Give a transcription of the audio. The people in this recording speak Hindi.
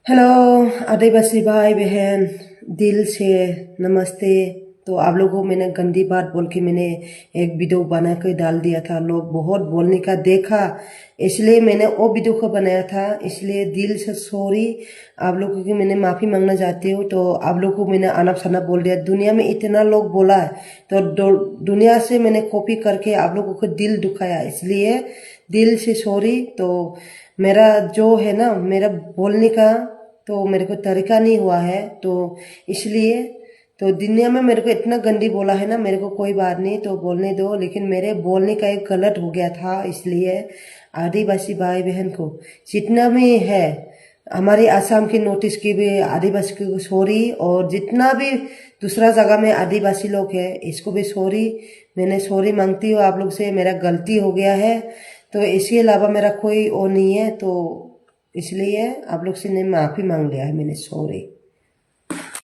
हेलो आदिवासी भाई बहन, दिल से नमस्ते। तो आप लोगों को मैंने गंदी बात बोल के मैंने एक वीडियो बना के डाल दिया था। लोग बहुत बोलने का देखा, इसलिए मैंने वो वीडियो को बनाया था। इसलिए दिल से सॉरी आप लोगों की, मैंने माफ़ी मांगना चाहती हूँ। तो आप लोगों को मैंने अनाप शनाप बोल दिया, दुनिया में इतना लोग बोला है तो दुनिया से मैंने कॉपी करके आप लोगों को दिल दुखाया, इसलिए दिल से सॉरी। तो मेरा जो है ना, मेरा बोलने का तो मेरे को तरीका नहीं हुआ है, तो इसलिए तो दुनिया में मेरे को इतना गंदी बोला है ना, मेरे को कोई बात नहीं, तो बोलने दो। लेकिन मेरे बोलने का एक गलत हो गया था, इसलिए आदिवासी भाई बहन को जितना भी है, हमारी आसाम की नोटिस की भी आदिवासी को सॉरी, और जितना भी दूसरा जगह में आदिवासी लोग हैं इसको भी सॉरी। मैंने सॉरी मांगती हूँ आप लोग से, मेरा गलती हो गया है। तो इसके अलावा मेरा कोई वो नहीं है, तो इसलिए आप लोग से ने माफ़ी मांग लिया है मैंने, सॉरी।